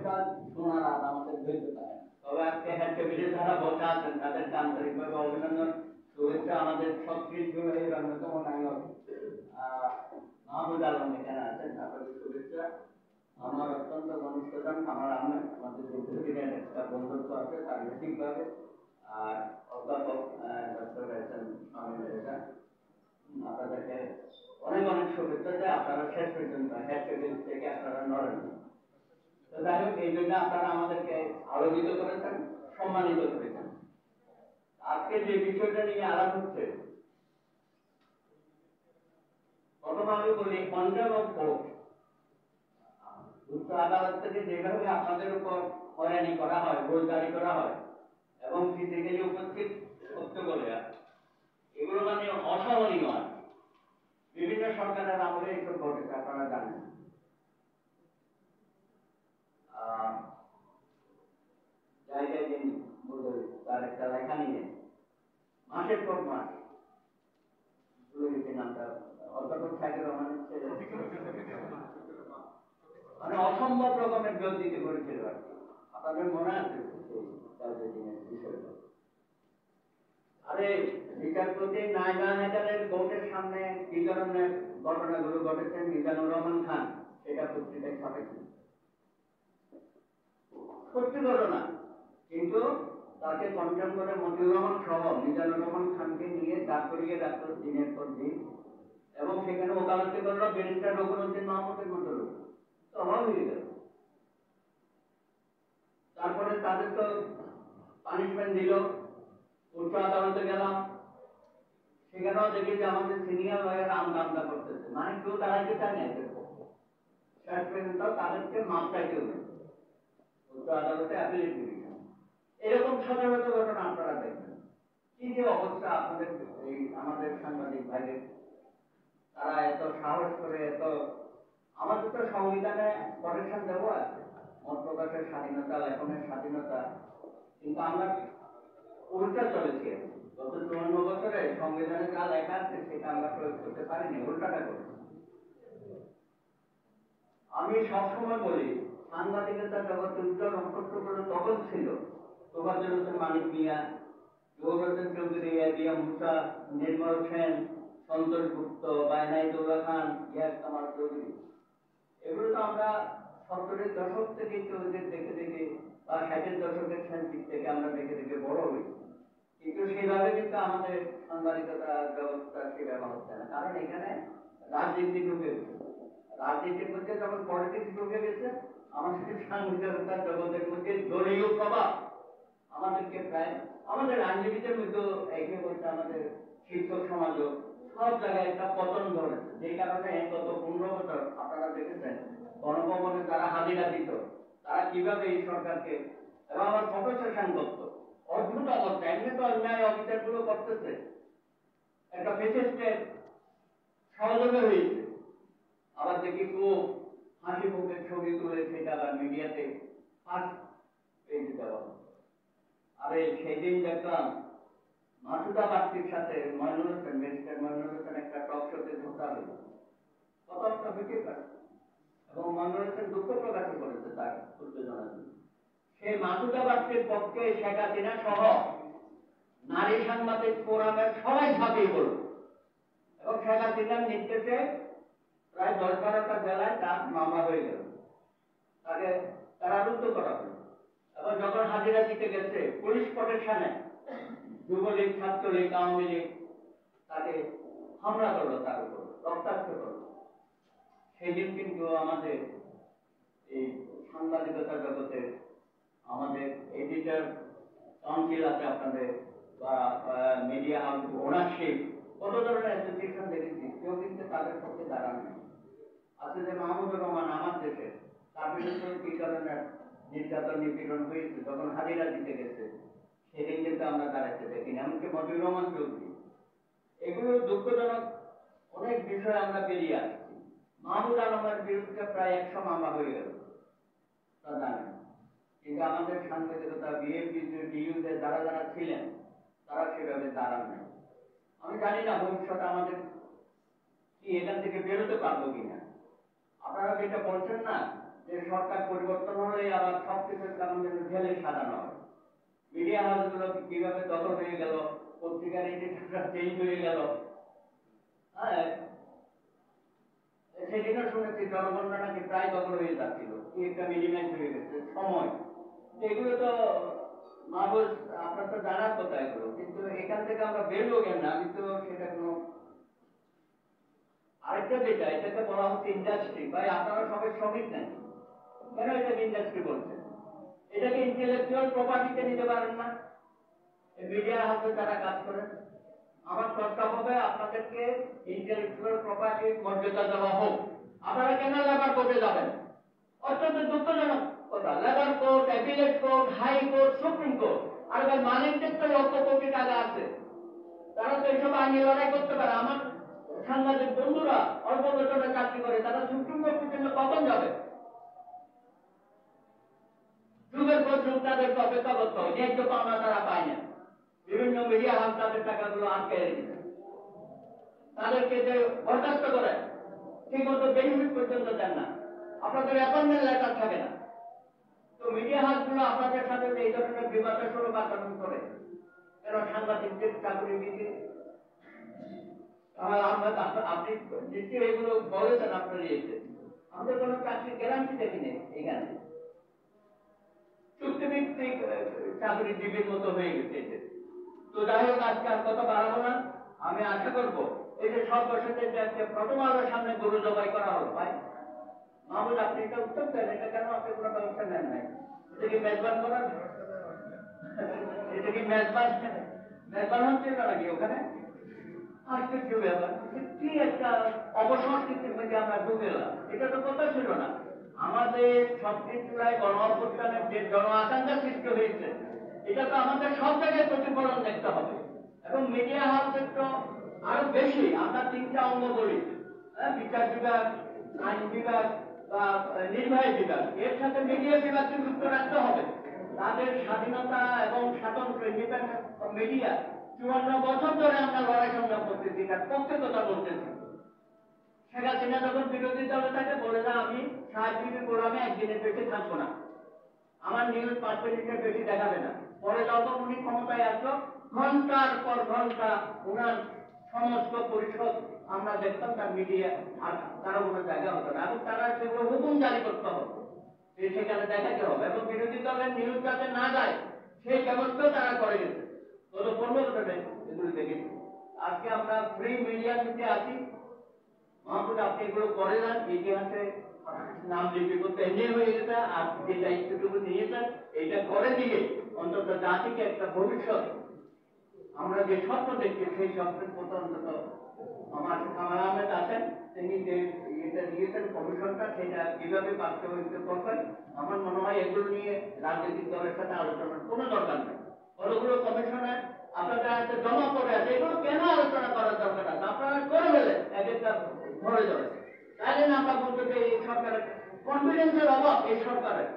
কাজ শোনার আর আমাদের ধৈর্য থাকে না। তবে আজকে হেড টেবিলে যারা বসে আছেন তাদেরকে আন্তরিকভাবে অভিনন্দন, শুভেচ্ছা। আমাদের সবকিছু এর অন্যতম নায়ক মাহমুদ আলম এখানে আছেন, আপনাদের শুভেচ্ছা। আমার অত্যন্ত ঘনিষ্ঠজন, আমার আমাদের দীর্ঘদিনের একটা বন্ধুত্ব আছে পারিবারিকভাবে। আর অধ্যাপক ডক্টর এসএম শামীম রেজা, আপনাদেরকে অনেক অনেক শুভেচ্ছা যে আপনারা শেষ পর্যন্ত হেড টেবিল থেকে আপনারা নড়েন। তো যাই হোক, এই জন্য আপনারা আমাদেরকে আলোকিত করেছেন, সম্মানিত করেছেন। আজকে যে বিষয়টা নিয়ে আলাপ হচ্ছে, প্রথমে বলি পঞ্জাব ও কোর্ট উচ্চ আদালত থেকে যেভাবে আপনাদের উপর হয়রানি করা হয়, রোল জারি করা হয় এবং ফিজিক্যালি উপস্থিত করতে বলে, এগুলো মানে অসহনীয়। বিভিন্ন সরকারের আমলে এইসব ঘটেছে, আপনারা জানেন। জায়গায় দিন তার একটা লেখা নিয়ে মাসের পর মাস ভুলে গেছি নামটা, অধ্যাপক সাইদুর রহমানের ছেলে, মানে অসম্ভব রকমের জোর দিতে করেছিল আর কি। আপনাদের মনে আছে বিষয়টা? আরে বিচারপতি নাইমা হায়দারের কোর্টের সামনে কি ধরনের ঘটনাগুলো ঘটেছে মিজানুর রহমান খান সেটা পত্রিকায় ছাপেছে, সত্যি ঘটনা। কিন্তু তাকে কন্টেম করে মতিউর রহমান সহ মিজানুর রহমান খানকে নিয়ে দাঁড় করিয়ে রাখলো দিনের পর দিন, এবং সেখানে ওকালতি করলো ব্যারিস্টার রঘুনউদ্দিন মাহমুদের মতো লোক। তো অভাব হয়ে গেল। তারপরে তাদের তো পানিশমেন্ট দিল, উচ্চ আদালতে গেলাম, সেখানেও দেখি যে আমাদের সিনিয়র লয়ার আমদা করতেছে, মানে কেউ দাঁড়াইতে চায় না এদের পক্ষে। শেষ পর্যন্ত তাদেরকে মাপ চাইতে হবে উচ্চ আদালতে অ্যাপিলেট ডিভিশন। এরকম শত শত ঘটনা আপনারা দেখবেন। কি যে অবস্থা আপনাদের এই আমাদের সাংবাদিক ভাইদের, তারা এত সাহস করে এত, আমাদের তো সংবিধানে প্রোটেকশন দেওয়া আছে, মত প্রকাশের স্বাধীনতা, লেখনের স্বাধীনতা, কিন্তু আমরা উল্টা চলেছি। গত 54 বছরে সংবিধানে যা লেখা আছে সেটা আমরা প্রয়োগ করতে পারিনি, উল্টাটা করছি। আমি সবসময় বলি সাংবাদিকতা জগতে উজ্জ্বল নক্ষত্রগুলো তখন ছিল তোফাজ্জল হোসেন মানিক মিয়া, জহুর হোসেন চৌধুরী, এবিএম মুসা, নির্মল সেন, সন্তোষ গুপ্ত, বায়নাইদুল্লাহ খান, ইয়াস কামাল চৌধুরী। এগুলো তো আমরা 70-এর দশক থেকে ওদের দেখে দেখে বা 60-এর দশকের শেষ দিক থেকে আমরা দেখে দেখে বড় হয়েছি। কিন্তু সেভাবে কিন্তু আমাদের সাংবাদিকতা ব্যবস্থা সেভাবে হচ্ছে না, কারণ এখানে রাজনীতি ঢুকে গেছে। রাজনীতির মধ্যে যখন পলিটিক্স ঢুকে গেছে, আমাদের সাংবাদিকতার জগতের মধ্যে দলীয় প্রভাব আমাদেরকে প্রায়, আমাদের আইনজীবীদের মধ্যে একে বলতে আমাদের শিক্ষক সমাজও সব জায়গায় একটা পতন ঘটেছে। যে কারণে গত 15 বছর আপনারা দেখেছেন গণভবনে যারা হাজিরা দিত তারা কিভাবে এই সরকারকে, এবং আমার ফটো সেশন করতো। অদ্ভুত অবস্থা, এমনি তো অন্যায় অবিচার গুলো করতেছে, একটা ফেসিস্টের সহযোগে হয়েছে। আবার দেখি খুব হাসি মুখের ছবি তুলে সেটা আবার মিডিয়াতে ফার্স্ট পেজে দেওয়া। আরে সেদিন দেখলাম মাসুদা বাগচির সাথে মইনুল হোসেন, ব্যারিস্টার মইনুল হোসেন একটা টক শোতে ধোকা হইল, কথাবার্তা হইতে পারে, এবং মইনুল হোসেন দুঃখ প্রকাশ করেছে তার উত্তেজনার জন্য। সেই মাসুদা বাগচির পক্ষে শেখ হাসিনা সহ নারী সাংবাদিক ফোরামের সবাই ঝাঁপিয়ে পড়ল, এবং শেখ হাসিনার নির্দেশে প্রায় 10-12টা জেলায় তার মামলা হয়ে গেল, তাকে কারারুদ্ধ করা হলো। এবং যখন হাজিরা দিতে গেছে পুলিশ প্রোটেকশনে যুবলীগ, ছাত্রলীগ, আওয়ামী লীগ তাকে হামলা করলো, তার উপর রক্তাক্ত করলো। সেদিন কিন্তু আমাদের এই সাংবাদিকতা জগতে আমাদের এডিটর কাউন্সিল আছে আপনাদের, বা মিডিয়া হাউস ওনারশিপ, কত ধরনের অ্যাসোসিয়েশন দেখেছি, কেউ কিন্তু তাদের পক্ষে দাঁড়ানো নেই। আছে যে মাহমুদুর রহমান আমার দেশে, তার বিরুদ্ধে কি ধরনের নির্যাতন নিপীড়ন হয়েছে যখন হাজিরা দিতে গেছে, সেদিন কিন্তু আমরা দাঁড়াতে দেখিনি। এমনকি মতিউর রহমান চৌধুরী, এগুলো দুঃখজনক অনেক বিষয় আমরা বেরিয়ে আসছি। মাহমুদ আলমের বিরুদ্ধে প্রায় 100 মামলা হয়ে গেল, তা জানেন। কিন্তু আমাদের সাংবাদিকতা বিএনপি ডিইউতে যারা যারা ছিলেন তারা সেভাবে দাঁড়ান নাই। আমি জানি না ভবিষ্যতে আমাদের কি এখান থেকে বেরোতে পারবো কিনা। আপনারা যেটা বলছেন না যে সরকার পরিবর্তন হলে আবার সবকিছুর কারণ যেন ঢেলে সাজানো হয়। মিডিয়া হাউসগুলো কিভাবে দখল হয়ে গেল, পত্রিকার এডিটররা চেঞ্জ হয়ে গেল। হ্যাঁ, সেদিনও শুনেছি জনগণনা নাকি প্রায় দখল হয়ে যাচ্ছিল, কি একটা মিনিমাইজ হয়ে গেছে সময়। এগুলো তো মাহবুব আপনার তো জানার কথা এগুলো, কিন্তু এখান থেকে আমরা বেরবো কেন? আমি তো সেটা কোনো আরেকটা যেটা এটাকে বলা হচ্ছে ইন্ডাস্ট্রি। ভাই আপনারা সবাই শ্রমিক নেন, কেন এটাকে ইন্ডাস্ট্রি বলছেন? এটাকে ইন্টেলেকচুয়াল প্রপার্টিতে নিতে পারেন না? মিডিয়া হাউসে যারা কাজ করেন, আমার প্রস্তাব হবে আপনাদেরকে ইন্টেলেকচুয়াল প্রপার্টির মর্যাদা দেওয়া হোক। আপনারা কেন লেবার কোর্টে যাবেন? অত্যন্ত দুঃখজনক কথা। Labour court, appellate court, high court, supreme court, আর ভাই মালিকদের তো লক্ষ কোটি টাকা আছে, তারা তো এইসব আইনি লড়াই করতে পারে। আমার সাংবাদিক বন্ধুরা অল্প বেতনে চাকরি করে, তারা সুপ্রিম কোর্ট পর্যন্ত কখন যাবে? যুগের পর যুগ তাদেরকে অপেক্ষা করতে হয়, ন্যায্য পাওনা তারা পায় না। বিভিন্ন মিডিয়া হাউস তাদের টাকাগুলো আটকে রেখেছে, তাদেরকে যে বরখাস্ত করে ঠিক মতো বেনিফিট পর্যন্ত দেন না, আপনাদের অ্যাপয়েন্টমেন্ট লেটার থাকে না। তো মিডিয়া হাউসগুলো আপনাদের সাথে এই ধরনের বিবাদস্বরূপ আচরণ করে কেন? সাংবাদিকদের চাকরি দিতে আপনি নিশ্চয়ই এগুলো বলেছেন আপনার ইয়েতে। আমাদের কোনো চাকরির গ্যারান্টি দেখি নেই এখানে, চুক্তিভিত্তিক চাকরিজীবীর মতো হয়ে গেছে। তো যাই হোক, আজকে আর কথা বাড়াবো না। আমি আশা করবো এই যে সর্বশেষে যে প্রথম আলোর সামনে গরু জবাই করা হলো, ভাই মাহমুদ আপনি এটা উত্তর দেন, এটা কেন আপনি কোনো ব্যবস্থা নেন নাই? এটা কি মেজবান করার, এটা কি মেজবান মেজবান হচ্ছিল নাকি ওখানে? আশ্চর্য ব্যাপার, কি একটা অপসংস্কৃতির মধ্যে আমরা ঢুকে গেলাম। এটা তো কথা ছিল না। আমাদের ৩৬ জুলাই গণ অভ্যুত্থানের যে জন আকাঙ্ক্ষা সৃষ্টি হয়েছে, এটা তো আমাদের সব জায়গায় প্রতিফলন দেখতে হবে। এবং মিডিয়া হাউসের তো আরো বেশি, আমরা ৩টা অঙ্গ বলি, বিচার বিভাগ, আইন বিভাগ বা নির্বাহী বিভাগ, এর সাথে মিডিয়া বিভাগকে যুক্ত রাখতে হবে। তাদের স্বাধীনতা এবং স্বাতন্ত্র্য, ইন্ডিপেন্ডেন্ট মিডিয়া ৫৪ বছর ধরে আমরা লড়াই সংগ্রাম করতেছি, তার পক্ষে কথা বলতেছি। শেখ হাসিনা যখন বিরোধী দলে থাকে বলে না, আমি ৬০ গোলামে একদিনের বেশি থাকবো না, আমার নিউজ ৫ মিনিটের বেশি দেখাবে না। পরে যখন উনি ক্ষমতায় আসলো, ঘন্টার পর ঘন্টা উনার সমস্ত পরিষদ আমরা দেখতাম তার মিডিয়া আর কারো কোনো জায়গা হতো না, এবং তারা সেগুলো হুকুম জারি করতে হবে, সেখানে দেখাতে হবে, এবং বিরোধী দলের নিউজ যাতে না যায় সেই ব্যবস্থাও তারা করে গেছে। গত ১৫ বছরে এগুলো দেখেছি। আজকে আমরা ফ্রি মিডিয়ার মধ্যে আছি। মাহমুদ আপনি এগুলো করে যান, ইতিহাসে নাম লিপি করতে এমনি হয়ে গেছে। আর যে দায়িত্বটুকু নিয়েছেন এটা করে দিয়ে অন্তত জাতিকে একটা ভবিষ্যৎ, আমরা যে স্বপ্ন দেখছি সেই স্বপ্নের মতো অন্তত আমার কামাল আহমেদ আছেন, তিনি যে এটা দিয়েছেন কমিশনটা, সেটা কিভাবে বাস্তবায়িত করবেন। আমার মনে হয় এগুলো নিয়ে রাজনৈতিক দলের সাথে আলোচনার কোনো দরকার নেই। কতগুলো কমিশনে আপনাদের হাতে জমা পড়ে আছে, এগুলো কেন আলোচনা করার দরকার আছে? আপনারা করে ফেলে এক একটা ধরে ধরে, তাই না? আমরা বলতে চাই এই সরকারের কনফিডেন্সের অভাব, এই সরকারের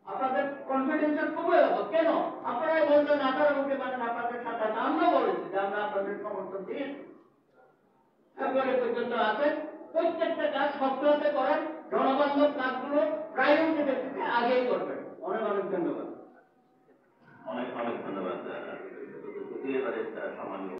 আপনাদের কনফিডেন্সের খুবই অভাব। কেন? আপনারাই বলছেন 18 কোটি মানুষ আপনাদের সাথে আছে, আমরা বলেছি যে আমরা আপনাদের সমর্থন দিয়েছি, ফেব্রুয়ারি পর্যন্ত আছে। প্রত্যেকটা কাজ শক্ত হাতে করেন, জনবান্ধব কাজগুলো প্রায়োরিটি ভিত্তিতে আগেই করবেন। অনেক অনেক ধন্যবাদ। অনেক অনেক ধন্যবাদ। এবারে সম্মানীয়